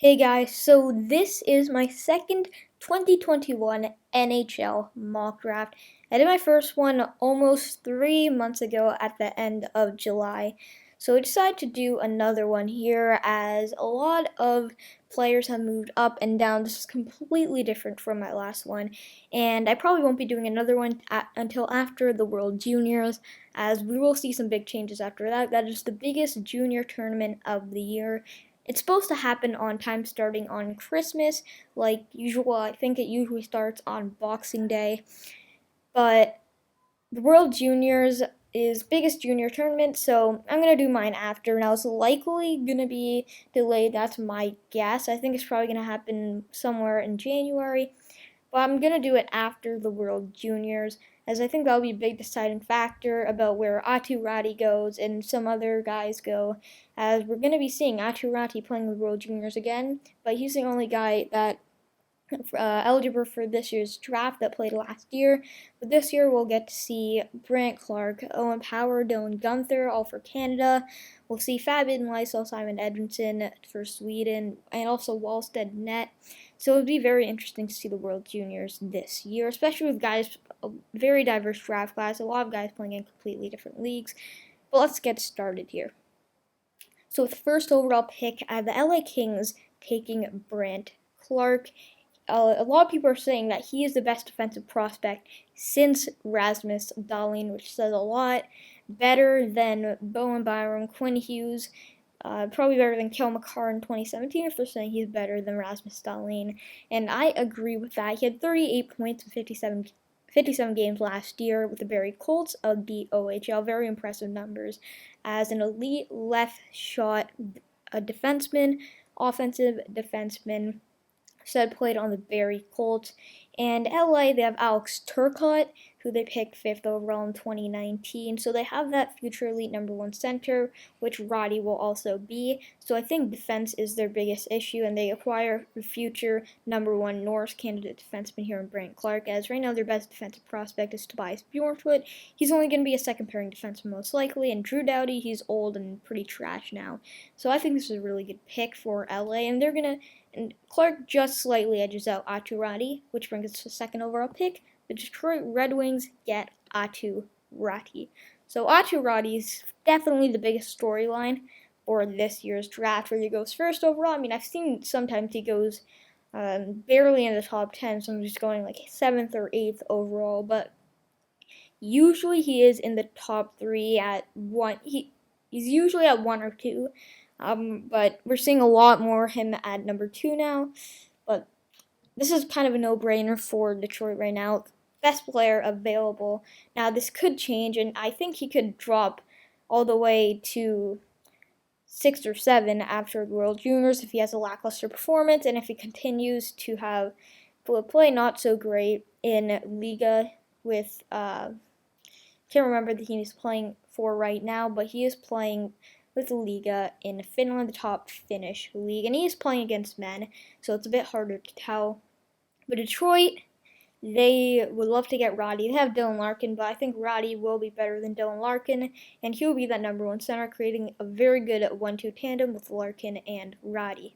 Hey guys, so this is my second 2021 NHL Mock Draft. I did my first one almost 3 months ago at the end of July. So I decided to do another one here as a lot of players have moved up and down. This is completely different from my last one. And I probably won't be doing another one until after the World Juniors, as we will see some big changes after that. That is the biggest junior tournament of the year. It's supposed to happen on time starting on Christmas, like usual. I think it usually starts on Boxing Day. But the World Juniors is biggest junior tournament, so I'm gonna do mine after. Now it's likely gonna be delayed. That's my guess. I think it's probably gonna happen somewhere in January. But I'm going to do it after the World Juniors, as I think that'll be a big deciding factor about where Aatu Raty goes and some other guys go, as we're going to be seeing Aatu Raty playing the World Juniors again, but he's the only guy that eligible for this year's draft that played last year. But this year we'll get to see Brandt Clarke, Owen Power, Dylan Guenther, all for Canada. We'll see Fabian Lysell, Simon Edmondson for Sweden, and also Wallstead Net. So it'll be very interesting to see the World Juniors this year, especially with guys, a very diverse draft class, a lot of guys playing in completely different leagues. But let's get started here. So with the first overall pick, I have the LA Kings taking Brandt Clarke. A lot of people are saying that he is the best defensive prospect since Rasmus Dahlin, which says a lot. Better than Bowen Byram, Quinn Hughes, probably better than Kel McCarr in 2017 if they're saying he's better than Rasmus Dahlin. And I agree with that. He had 38 points in 57 games last year with the Barrie Colts of the OHL. Very impressive numbers as an elite left shot defenseman, offensive defenseman. Said played on the Barrie Colts. And LA, they have Alex Turcotte, who they picked 5th overall in 2019. So they have that future elite #1 center, which Raty will also be. So I think defense is their biggest issue, and they acquire the future #1 Norris candidate defenseman here in Brandt Clarke, as right now their best defensive prospect is Tobias Bjornfoot. He's only going to be a second pairing defenseman most likely, and Drew Doughty, he's old and pretty trash now. So I think this is a really good pick for LA, and and Clarke just slightly edges out Aatu Raty, which brings us to the second overall pick. The Detroit Red Wings get Aatu Raty. So Aatu Raty is definitely the biggest storyline for this year's draft, where he goes first overall. I mean, I've seen sometimes he goes barely in the top 10, so I'm just going like 7th or 8th overall, but usually he is in the top 3 at 1. He's usually at 1 or 2. But we're seeing a lot more him at #2 now. But this is kind of a no-brainer for Detroit right now. Best player available. Now, this could change, and I think he could drop all the way to 6 or 7 after the World Juniors if he has a lackluster performance, and if he continues to have play not so great in Liga with, can't remember the team he's playing for right now, but he is playing with the Liga in Finland, the top Finnish league, and he is playing against men, so it's a bit harder to tell. But Detroit, they would love to get Raty. They have Dylan Larkin, but I think Raty will be better than Dylan Larkin, and he'll be that #1 center, creating a very good 1-2 tandem with Larkin and Raty.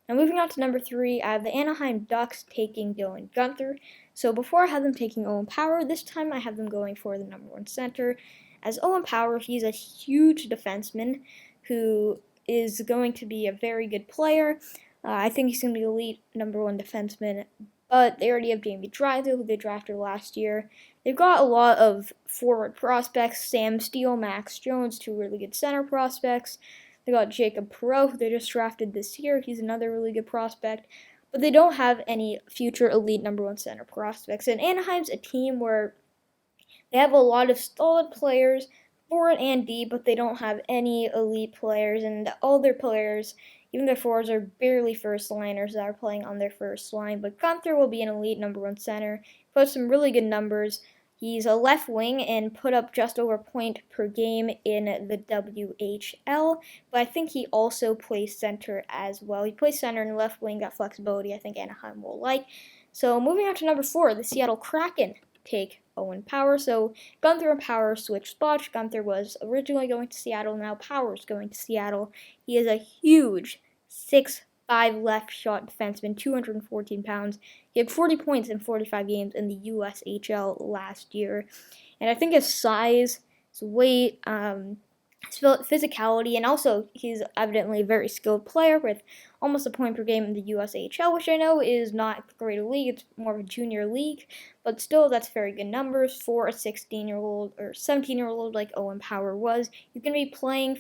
Now moving on to #3, I have the Anaheim Ducks taking Dylan Guenther. So before I had them taking Owen Power, this time I have them going for the #1 center. As Owen Power, he's a huge defenseman who is going to be a very good player. I think he's going to be elite #1 defenseman, but they already have Jamie Drysdale, who they drafted last year. They've got a lot of forward prospects, Sam Steele, Max Jones, 2 really good center prospects. They got Jacob Perreault, who they just drafted this year. He's another really good prospect. But they don't have any future elite #1 center prospects. And Anaheim's a team where they have a lot of solid players, forward and deep, but they don't have any elite players. And all their players, even their forwards, are barely first liners that are playing on their first line. But Guenther will be an elite #1 center. Put up some really good numbers. He's a left wing and put up just over a point per game in the WHL, but I think he also plays center as well. He plays center and left wing, that flexibility I think Anaheim will like. So moving on to #4, the Seattle Kraken take Owen Power. So Guenther and Power switched spots. Guenther was originally going to Seattle, now Power's going to Seattle. He is a huge 6 6'5" left shot defenseman, 214 pounds. He had 40 points in 45 games in the USHL last year. And I think his size, his weight, his physicality, and also he's evidently a very skilled player with almost a point per game in the USHL, which I know is not a great league, it's more of a junior league, but still that's very good numbers for a 16-year-old or 17-year-old like Owen Power was. He's going to be playing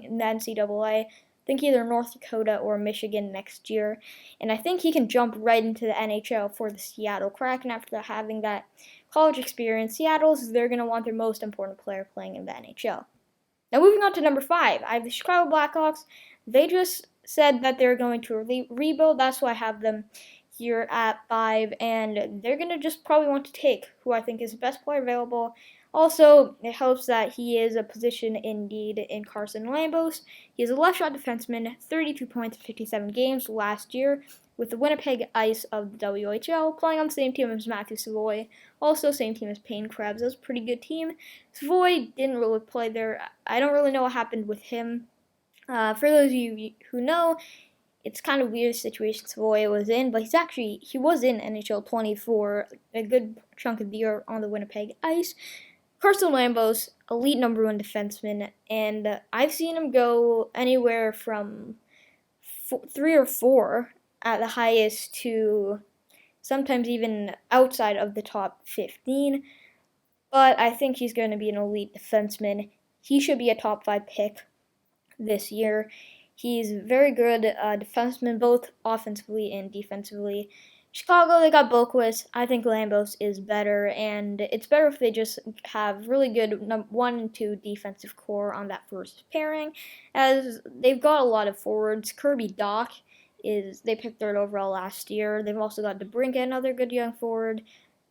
in the NCAA, I think either North Dakota or Michigan next year, and I think he can jump right into the NHL for the Seattle Kraken after having that college experience. They're going to want their most important player playing in the NHL. Now moving on to number 5, I have the Chicago Blackhawks. They just said that they're going to rebuild. That's why I have them here at 5, and they're going to just probably want to take who I think is the best player available. Also, it helps that he is a position in need in Carson Lambos. He is a left shot defenseman, 32 points in 57 games last year with the Winnipeg Ice of the WHL, playing on the same team as Matthew Savoy, also same team as Payne Krebs. That was a pretty good team. Savoy didn't really play there. I don't really know what happened with him. For those of you who know, it's kind of weird situation Savoy was in, but he was in NHL 20 for a good chunk of the year on the Winnipeg Ice. Carson Lambos, elite number 1 defenseman, and I've seen him go anywhere from 3 or 4 at the highest to sometimes even outside of the top 15. But I think he's going to be an elite defenseman. He should be a top 5 pick this year. He's very good defenseman, both offensively and defensively. Chicago, they got Boquist. I think Lambos is better, and it's better if they just have really good 1 and 2 defensive core on that first pairing, as they've got a lot of forwards. Kirby Dach they picked 3rd overall last year. They've also got DeBrincat, another good young forward.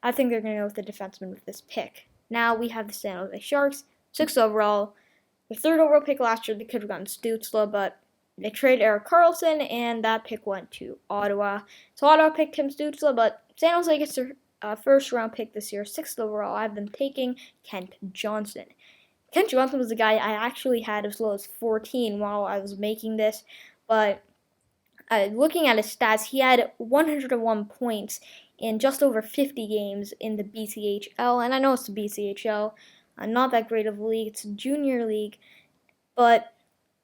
I think they're going to go with the defenseman with this pick. Now we have the San Jose Sharks, 6th overall. The 3rd overall pick last year, they could have gotten Stützle, but they traded Erik Karlsson, and that pick went to Ottawa. So Ottawa picked Tim Stützle, but San Jose gets their 1st round pick this year, 6th overall. I've been taking Kent Johnson. Kent Johnson was a guy I actually had as low as 14 while I was making this, but looking at his stats, he had 101 points in just over 50 games in the BCHL, and I know it's the BCHL, not that great of a league, it's a junior league, but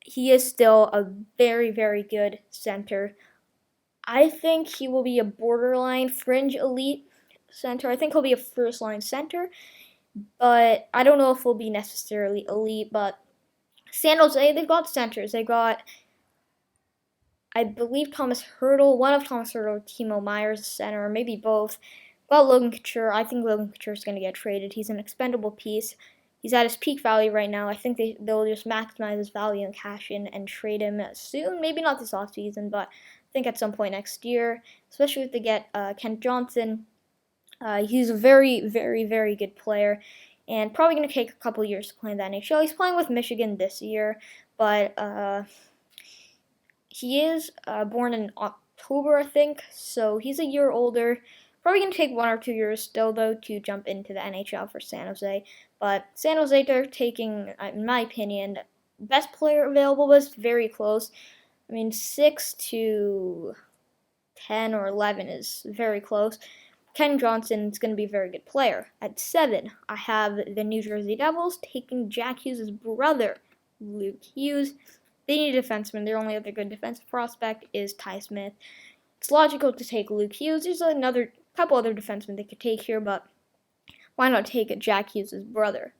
he is still a very, very good center. I think he will be a borderline fringe elite center. I think he'll be a first-line center, but I don't know if he'll be necessarily elite, but San Jose, they've got centers. They got, I believe, Thomas Hertl, one of Thomas Hertl, Timo Meyer's center, or maybe both. Got Logan Couture. I think Logan Couture is going to get traded. He's an expendable piece. He's at his peak value right now. I think they'll just maximize his value and cash in and trade him soon. Maybe not this offseason, but I think at some point next year, especially if they get Kent Johnson. He's a very, very, very good player and probably going to take a couple years to play in the NHL. He's playing with Michigan this year, but he is born in October, I think, so he's a year older. Probably going to take 1 or 2 years still, though, to jump into the NHL for San Jose. But San Jose, they're taking, in my opinion, best player available was very close. I mean, 6 to 10 or 11 is very close. Ken Johnson is going to be a very good player. At 7, I have the New Jersey Devils taking Jack Hughes' brother, Luke Hughes. They need a defenseman. Their only other good defensive prospect is Ty Smith. It's logical to take Luke Hughes. There's another couple other defensemen they could take here, but why not take Jack Hughes' brother?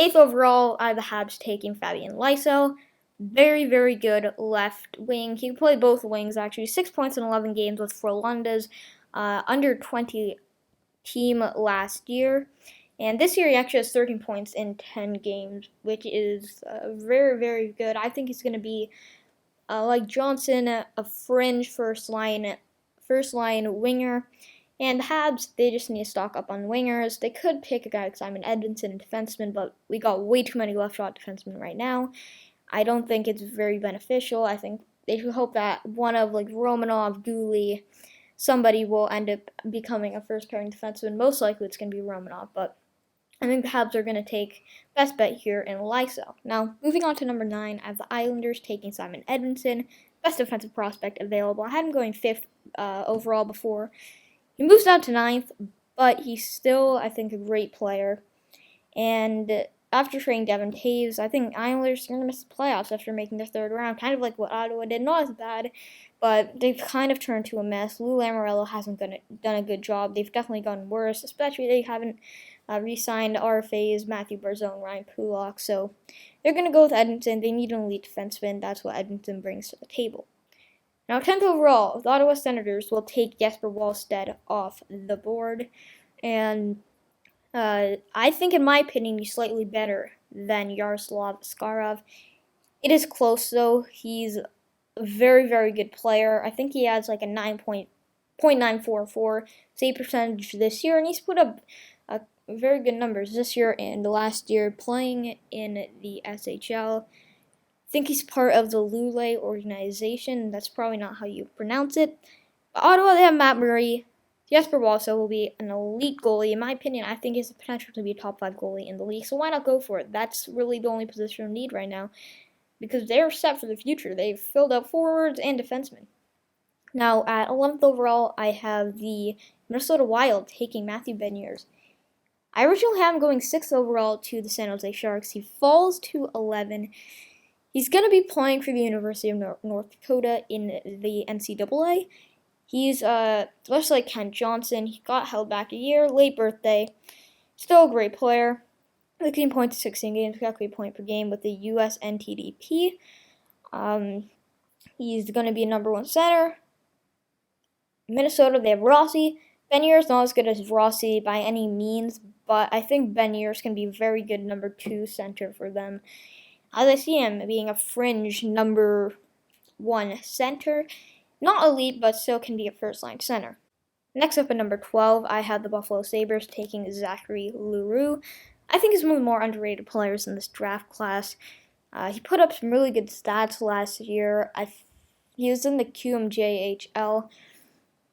8th overall, I have the Habs taking Fabian Lysell. Very, very good left wing. He can play both wings, actually. 6 points in 11 games with Frölunda's under 20 team last year. And this year he actually has 13 points in 10 games, which is very, very good. I think he's going to be, like Johnson, a fringe first-line winger. And the Habs, they just need to stock up on wingers. They could pick a guy like Simon Edmondson, a defenseman, but we got way too many left-shot defensemen right now. I don't think it's very beneficial. I think they should hope that one of, like, Romanov, Dooley, somebody will end up becoming a first-pairing defenseman. Most likely it's going to be Romanov, but I think the Habs are going to take best bet here in Lysell. Now, moving on to number 9, I have the Islanders taking Simon Edmondson, best defensive prospect available. I had him going 5th overall before. He moves down to 9th, but he's still, I think, a great player. And after trading Devin Taves, I think Islanders are going to miss the playoffs after making the 3rd round, kind of like what Ottawa did. Not as bad, but they've kind of turned to a mess. Lou Lamoriello hasn't done a good job. They've definitely gotten worse, especially they haven't re-signed RFAs, Matthew Barzal, and Ryan Pulock. So they're going to go with Edmonton. They need an elite defenseman. That's what Edmonton brings to the table. Now, 10th overall, the Ottawa Senators will take Jesper Wallstedt off the board. And I think, in my opinion, he's slightly better than Yaroslav Askarov. It is close, though. He's a very, very good player. I think he has like a 9.944 save percentage this year, and he's put up very good numbers this year and last year playing in the SHL. I think he's part of the Lule organization. That's probably not how you pronounce it. But Ottawa, they have Matt Murray. Jesper Wallstedt will be an elite goalie. In my opinion, I think he has the potential to be a top 5 goalie in the league. So why not go for it? That's really the only position we need right now because they're set for the future. They've filled out forwards and defensemen. Now, at 11th overall, I have the Minnesota Wild taking Matthew Beniers. I originally had him going 6th overall to the San Jose Sharks. He falls to 11. He's going to be playing for the University of North Dakota in the NCAA. He's just like Kent Johnson. He got held back a year, late birthday. Still a great player. 15 points in 16 games, got a point per game with the US NTDP. He's going to be a number 1 center. Minnesota, they have Rossi. Beniers not as good as Rossi by any means, but I think Beniers can be a very good number 2 center for them. As I see him being a fringe number 1 center. Not elite, but still can be a first-line center. Next up at number 12, I have the Buffalo Sabres taking Zachary Leroux. I think he's one of the more underrated players in this draft class. He put up some really good stats last year. He was in the QMJHL.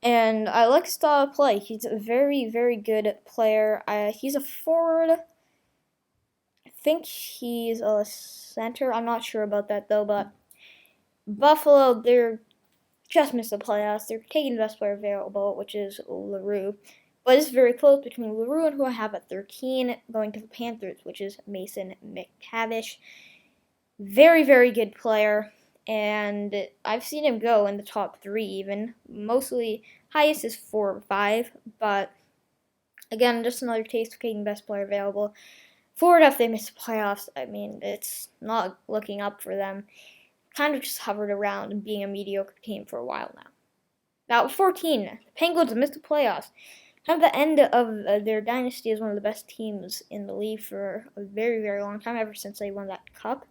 And I like his style of play. He's a very, very good player. He's a forward. I think he's a center. I'm not sure about that, though. But Buffalo, they're just missed the playoffs. They're taking the best player available, which is Leroux. But it's very close between Leroux and who I have at 13, going to the Panthers, which is Mason McTavish. Very, very good player. And I've seen him go in the top 3 even. Mostly, highest is 4 or 5. But, again, just another taste of taking best player available. Forward, if they miss the playoffs, I mean, it's not looking up for them. Kind of just hovered around and being a mediocre team for a while now. Now, at 14, the Penguins missed the playoffs. Kind of the end of their dynasty as one of the best teams in the league for a very, very long time, ever since they won that cup.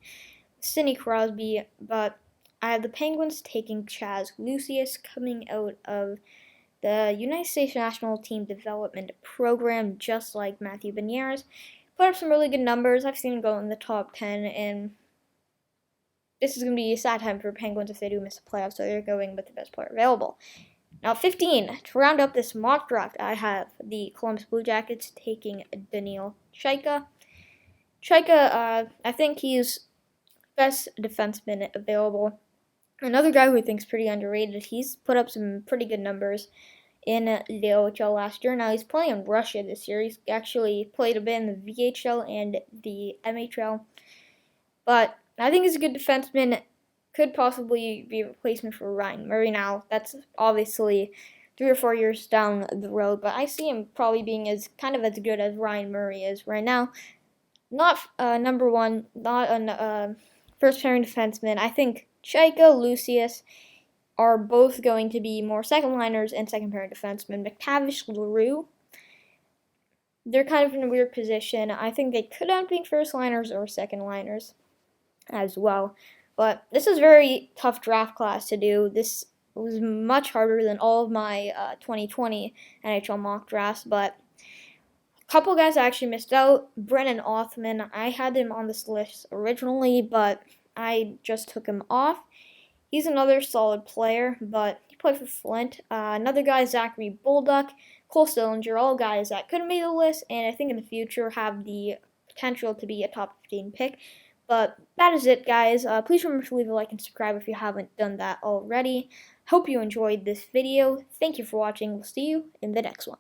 Sidney Crosby, but I have the Penguins taking Chaz Lucius coming out of the United States National Team Development Program, just like Matthew Beniers. Put up some really good numbers. I've seen him go in the top 10, and this is going to be a sad time for Penguins if they do miss the playoffs, so they're going with the best player available. Now, 15, to round up this mock draft, I have the Columbus Blue Jackets taking Daniil Chaika. Chaika, I think he's best defenseman available. Another guy who I think is pretty underrated. He's put up some pretty good numbers in the OHL last year. Now he's playing in Russia this year. He's actually played a bit in the VHL and the MHL. But I think he's a good defenseman. Could possibly be a replacement for Ryan Murray now. That's obviously 3 or 4 years down the road. But I see him probably being as good as Ryan Murray is right now. Not number 1, not a first pairing defenseman. I think Chaika, Lucius are both going to be more second-liners and second-pairing defensemen. McTavish, Leroux, they're kind of in a weird position. I think they could end up being first-liners or second-liners as well. But this is a very tough draft class to do. This was much harder than all of my 2020 NHL mock drafts, but a couple guys I actually missed out. Brennan Othman, I had him on this list originally, but I just took him off. He's another solid player, but he played for Flint. Another guy, Zachary Bolduc, Cole Sillinger, all guys that could have made the list, and I think in the future have the potential to be a top 15 pick. But that is it, guys. Please remember to leave a like and subscribe if you haven't done that already. Hope you enjoyed this video. Thank you for watching. We'll see you in the next one.